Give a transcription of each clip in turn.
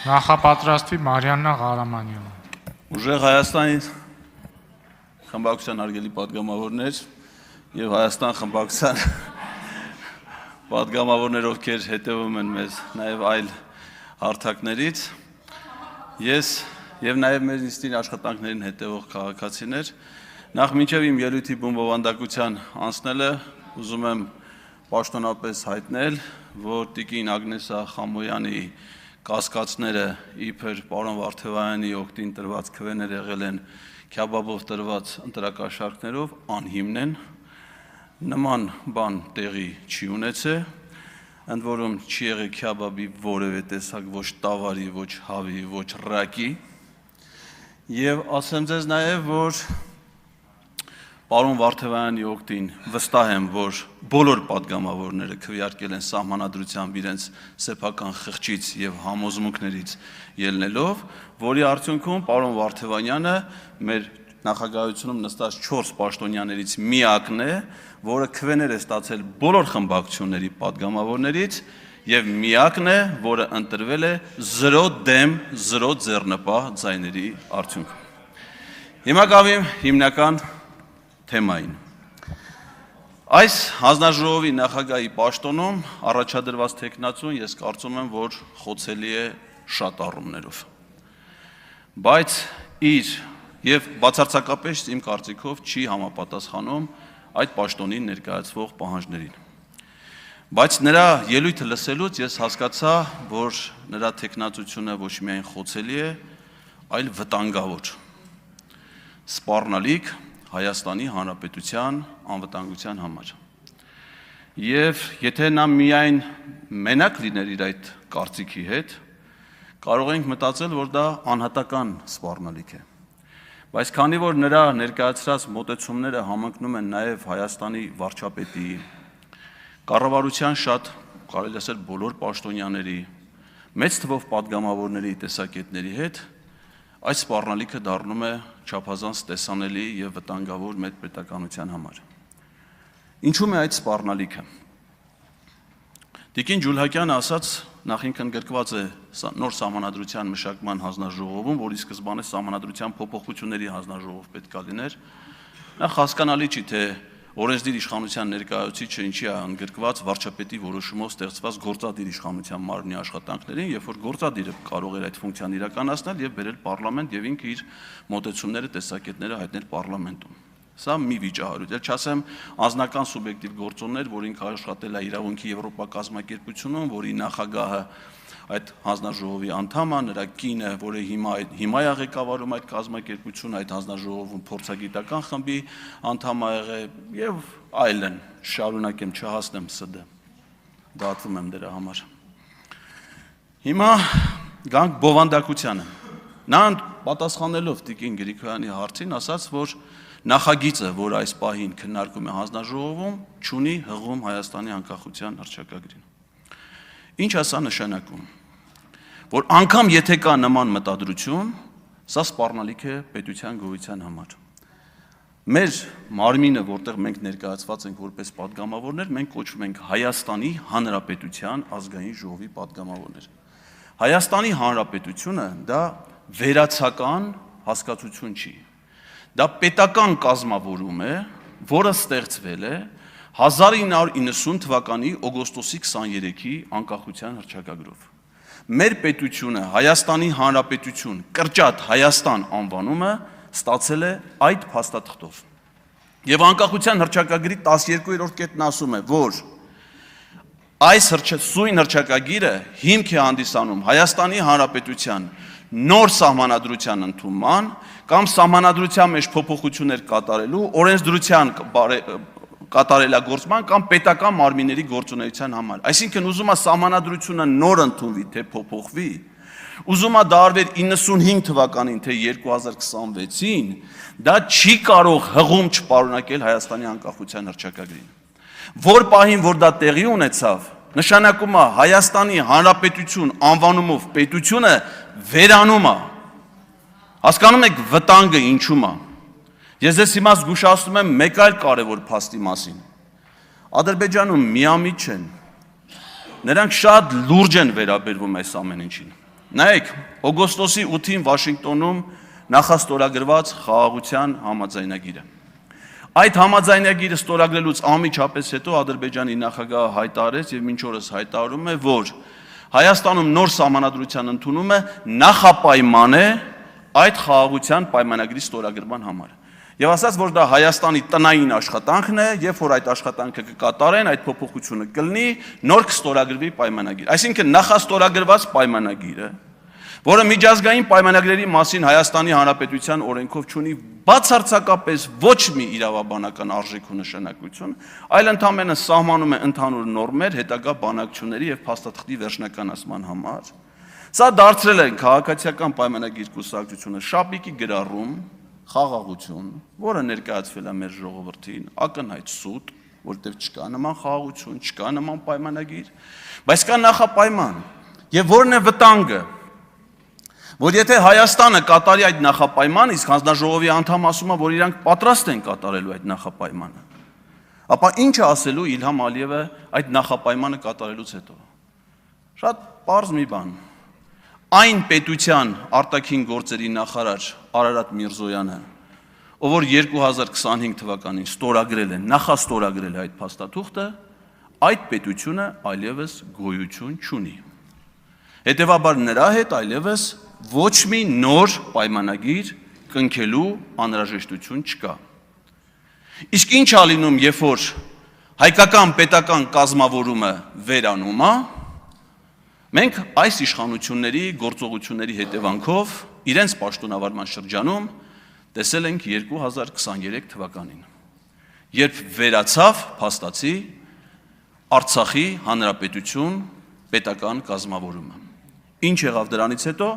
Նախապատրաստվի Մարիաննա Ղարամանյան։ Ուժեղ Հայաստանի խմբակցության արգելի պատգամավորներ եւ Հայաստան խմբակցության պատգամավորներ, ովքեր հետևում են մեզ նաեւ այլ հարթակներից, ես եւ նաեւ մեր նիստին աշխատանքներին հետևող քաղաքացիներ, նախ մինչեւ իմ ելույթի բումբովանդակության անցնելը ուզում եմ պաշտոնապես հայտնել, որ Տիկին Ագնեսա Խամոյանի կասկածները իբր պարոն Վարդևանյանի օգտին տրված քվեներ եղել են քյաբաբով տրված ընտրակաշառքներով անհիմն են, նման բան տեղի չի ունեցել, ընդ որում չի եղել քյաբաբի որևէ տեսակ ոչ տավարի, ոչ հավի, ոչ ռակի, եւ ասեմ ձեզ նաեւ, որ պարոն Վարդևանյանի օգտին վստահ եմ, որ բոլոր պատգամավորները քվեարկել են սահմանադրությամբ իրենց սեփական խղճից եւ համոզմունքներից ելնելով, որի արդյունքում պարոն Վարդևանյանը մեր նախագահությունում նստած 4 պաշտոնյաներից միակն է, որը քվեներ է ստացել բոլոր խմբակցությունների պատգամավորներից եւ միակն է, որը ընտրվել է 0 դեմ 0 ձեռնպահ ձայների արդյունքում։ Հիմա գավիմ հիմնական թեմային։ Այս հանձնաժողովի նախագահի պաշտոնում առաջադրված թեկնածուն ես կարծում եմ, որ խոցելի է շատ առումներով։ Բայց իր եւ բացարձակապես իմ կարծիքով չի համապատասխանում այդ պաշտոնին ներկայացվող պահանջներին։ Բայց նրա ելույթը լսելուց ես հասկացա, որ նրա թեկնածությունը ոչ միայն խոցելի է, այլ վտանգավոր։ Սպառնալիք Հայաստանի Հանրապետության անվտանգության համար։ Եվ եթե նա միայն մենակ լիներ իր այդ կարծիքի հետ, կարող ենք մտածել, որ դա անհատական սպառնալիք է։ Բայց քանի որ նրա ներկայացրած մոտեցումները համընկնում են նաև Հայաստանի վարչապետի, կառավարության շատ, կարելի ասել բոլոր պաշտոնյաների, մեծ թվով պատգամավորների տեսակետների հետ, այս սպառնալիքը դառնում է չափազանց տեսանելի եւ վտանգավոր մեր պետականության համար։ Ինչու՞մ է այդ սպառնալիքը։ Տիկին Ջուլհակյանը ասաց, նախինքն գրկված է նոր սահմանադրության մշակման հանձնաժողովում, որի սկզբանե սահմանադրության փոփոխությունների հանձնաժողով պետք է լիներ։ Նախ հասկանալի չի, թե օրենսդիր իշխանության ներկայացուցիչը ինչի է ընդգրկված վարչապետի որոշումով ստեղծված գործադիր իշխանության մարմնի աշխատանքներին, երբ որ գործադիրը կարող էր այդ ֆունկցիան իրականացնել եւ բերել պարլամենտ եւ ինքը իր մոտեցումները, տեսակետները հայտնել պարլամենտում։ Սա մի վիճահարույց, էլ չասեմ անձնական սուբյեկտիվ գործոններ, որ ինքը աշխատել է իրավունքի Եվրոպա կազմակերպությունում, որի նախագահը այդ հանձնաժողովի անդամ է, նրա կինը, որը հիմա է ղեկավարում այդ կազմակերպությունը, այդ հանձնաժողովում փորձագիտական խմբի անդամ է եղել եւ այլն, շարունակեմ չհասնեմ ՍԴ, դատվում եմ դրա համար։ Հիմա գանք բովանդակությանը։ Նա պատասխանելով Տիկին Գրիգորյանի հարցին ասաց, որ նախագիծը, որ այս պահին քննարկում է հանձնաժողովում, չունի հղում Հայաստանի անկախության հռչակագրին։ Ինչ է սա նշանակում, որ անգամ եթե կա նման մտադրություն, սա սպառնալիք է պետության գոյության համար։ Մեր մարմինը, որտեղ մենք ներկայացված ենք որպես պատգամավորներ, մենք կոչվում ենք Հայաստանի Հանրապետության ազգային ժողովի պատգամավորներ։ Հայաստանի Հանրապետությունը դա վերացական հասկացություն չի։ Դա պետական կազմավորում է, որը ստեղծվել է 1990 թվականի օգոստոսի 23-ի անկախության հռչակագրով։ Մեր պետությունը Հայաստանի Հանրապետություն կրճատ Հայաստան անվանումը ստացել է այդ փաստաթղթով։ Եվ անկախության հռչակագրի 12-րդ կետն ասում է, որ այս սույն հռչակագիրը հիմք է հանդիսանում Հայաստանի Հանրապետության նոր սահմանադրության ընդունման կամ սահմանադրության մեջ փոփոխություններ կատարելու, օրենսդրության կատարելագործման կամ պետական մարմինների գործունեության համար։ Այսինքն ուզում է սահմանադրությունը նոր ընդունվի, թե փոփոխվի, ուզում է դա արվեր 95 թվականին, թե 2026-ին, դա չի կարող հղում չպարունակել Հայաստանի անկախության հռչակագրին։ Որ պահին, որ դա տեղի ունեցավ, նշանակում է Հայաստանի Հանրապետություն անվանումով պետությունը վերանում է։ Հասկանում եք վտանգը ինչու՞մ է։ Ես ձեզ հիմա զգուշացնում եմ մեկ այլ կարևոր փաստի մասին։ Ադրբեջանում միամիտ չեն։ Նրանք շատ լուրջ են վերաբերվում այս ամեն ինչին։ Նայեք, օգոստոսի 8-ին Վաշինգտոնում նախաստորագրված խաղաղության համաձայնագիրը։ Այդ համաձայնագիրը ստորագրելուց անմիջապես հետո Ադրբեջանի նախագահը հայտարարեց եւ մինչ օրս հայտարարում է, որ Հայաստանում նոր սահմանադրության ընդունումը նախապայման է այդ խաղաղության պայմանագրի ստորագրման համար։ Եվ ասաց, որ դա Հայաստանի տնային աշխատանքն է, երբ որ այդ աշխատանքը կկատարեն, այդ փոփոխությունը կլինի, նոր կստորագրվի պայմանագիր։ Այսինքն նախաստորագրված պայմանագիրը, որը միջազգային պայմանագրերի մասին Հայաստանի Հանրապետության օրենքով չունի բացարձակապես ոչ մի իրավաբանական արժեք ու նշանակություն, այլ ընդամենը սահմանում է ընդհանուր նորմեր հետագա բանակցությունների եւ փաստաթղթի վերջնականացման համար։ Սա դարձրել է քաղաքացիական պայմանագիր կուսակցությունը շապիկի գրառում, խաղաղություն, որը ներկայացվել է մեր ժողովրդին, ակնհայտ սուտ, որտեղ չկա նման խաղաղություն, չկա նման պայմանագիր, բայց կա նախապայման։ Եվ որն է վտանգը, որ եթե Հայաստանը կատարի այդ նախապայմանը, իսկ հանձնաժողովի անդամ ասում է, որ իրանք պատրաստ են կատարելու այդ նախապայմանը, ապա ինչ է ասելու Իլհամ Ալիևը այդ նախապայմանը կատարելուց հետո։ Շատ պարզ մի բան։ Այն պետության արտաքին գործերի նախարար Արարատ Միրզոյանը, ով որ 2025 թվականին ստորագրել է, նախաստորագրել է այդ փաստաթուղթը, այդ պետությունը այլևս գոյություն չունի։ Հետևաբար նրա հետ այլևս ոչ մի նոր պայմանագիր կնքելու անհրաժեշտություն չկա։ Իսկ ինչ է լինում, երբ որ հայկական պետական կազմավորումը վերանում է, մենք այս իշխանությունների գործողությունների հետևանքով իրենց պաշտոնավարման շրջանում տեսել ենք 2023 թվականին, երբ վերացավ փաստացի Արցախի Հանրապետություն պետական կազմավորումը։ Ինչ եղավ դրանից հետո,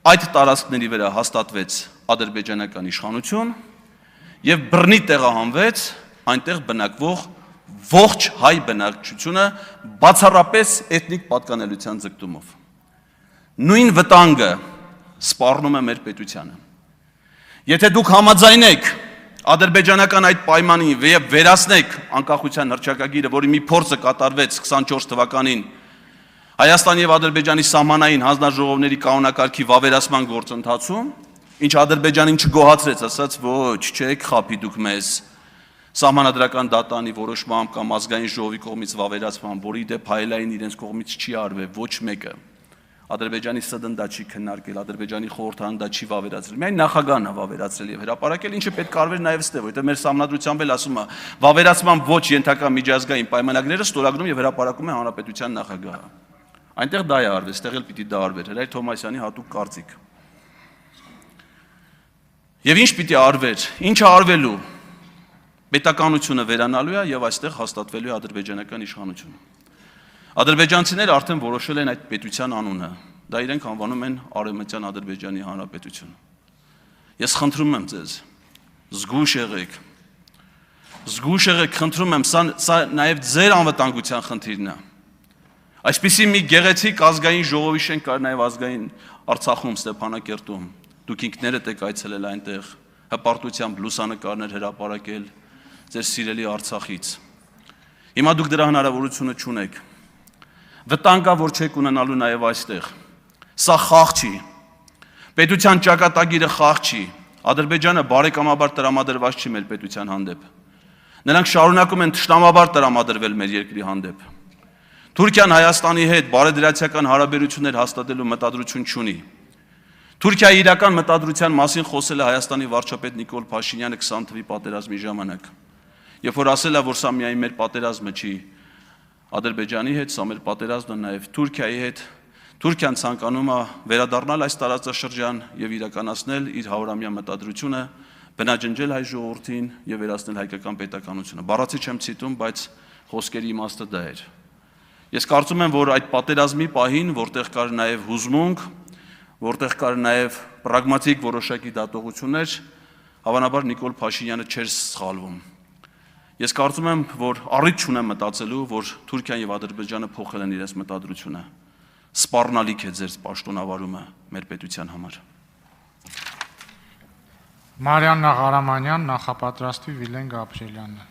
այդ տարածքների վրա հաստատվեց ադրբեջանական իշխանություն եւ բռնի տեղահանվեց այնտեղ բնակվող ողջ հայ բնակչությունը բացառապես էթնիկ պատկանելիության ձգտումով։ Նույն վտանգը սպառնում է մեր պետությանը։ Եթե դուք համաձայնեք ադրբեջանական այդ պայմանին եւ վերացնեք անկախության հռչակագիրը, որի մի փորձը կատարվեց 24 թվականին Հայաստանի եւ Ադրբեջանի սահմանային հանձնաժողովների կանոնակարգի վավերացման գործընթացում, ինչ Ադրբեջանին չգոհացրեց, ասաց, ոչ, չեք խափի դուք մեզ սահմանադրական դատանի որոշմամբ կամ ազգային ժողովի կողմից վավերացման, որի դեպ հայելային իրենց կողմից չի արվել ոչ մեկը։ Ադրբեջանի ՍԴՆ դա չի քննարկել, Ադրբեջանի խորհրդարան դա չի վավերացրել, միայն նախագահն է վավերացրել եւ հրապարակել, ինչը պետք է արվեր նաեւ ստեղ, որտեղ մեր սահմանադրությամբ էլ ասում է, վավերացման ոչ ենթակա միջազգային պայմանագրերը ստորագրում եւ հրապարակում է հանրապետության նախագահը։ Այնտեղ դա է արվել, ստեղ էլ պիտի դա արվեր, Հրայր Թոմասյանի հատուկ կարծիք։ Եվ ինչ պիտի արվեր, ինչը արվելու, պետականությունը վերանալու է եւ այստեղ հաստատվելու է ադրբեջանական իշխանությունը։ Ադրբեջանցիները արդեն որոշել են այդ պետության անունը, դա իրենք անվանում են Արևմտյան Ադրբեջանի Հանրապետություն։ Ես խնդրում եմ ձեզ, զգույշ եղեք, խնդրում եմ, սա նաեւ ձեր անվտանգության խնդիրն է։ Այսպիսի մի գեղեցիկ ազգային ժողովի շենք կար նաև ազգային Արցախում, Ստեփանակերտում։ Դուք ինքներդ եք այցելել այնտեղ, հպարտությամբ լուսանկարներ հրապարակել ձեր սիրելի Արցախից։ Հիմա դուք դրա հնարավորությունը չունեք։ Վտանգ կա, որ չեք ունենալու նաև այստեղ։ Սա խաղ չի։ Պետության ճակատագիրը խաղ չի։ Ադրբեջանը բարեկամաբար տրամադրված չի մեր պետության հանդեպ։ Նրանք շարունակում են թշնամաբար տրամադրվել մեր երկրի հանդեպ։ Թուրքիան Հայաստանի հետ բարեդրացիական հարաբերություններ հաստատելու մտադրություն չունի։ Թուրքիայի իրական մտադրության մասին խոսել է Հայաստանի վարչապետ Նիկոլ Փաշինյանը 20 թվականի պատերազմի ժամանակ։ Երբ որ ասել է, որ սա միայն մեր պատերազմը չի Ադրբեջանի հետ, սա մեր պատերազմն է նաև Թուրքիայի հետ, Թուրքիան ցանկանում է վերադառնալ այս տարածաշրջան եւ իրականացնել իր 100-ամյա մտադրությունը, բնաջնջել հայ ժողովրդին եւ վերացնել հայկական պետականությունը։ Բառացի չեմ ցիտում, բայց խոսքերի իմաստը դա էր։ Ես կարծում եմ, որ այդ պատերազմի պահին, որտեղ կար նաև հուզմունք, որտեղ կար նաև պրագմատիկ որոշակի դատողություններ, հավանաբար Նիկոլ Փաշինյանը չէր սխալվում։ Ես կարծում եմ, որ առիթ չունեմ մտածելու, որ Թուրքիան եւ Ադրբեջանը փոխել են իրենց մտադրությունը։ Սպառնալիք է ձեր պաշտոնավարումը մեր պետության համար։ Մարիաննա Ղարամանյան, նախապատրաստի Վիլեն Գաբրիելյանը։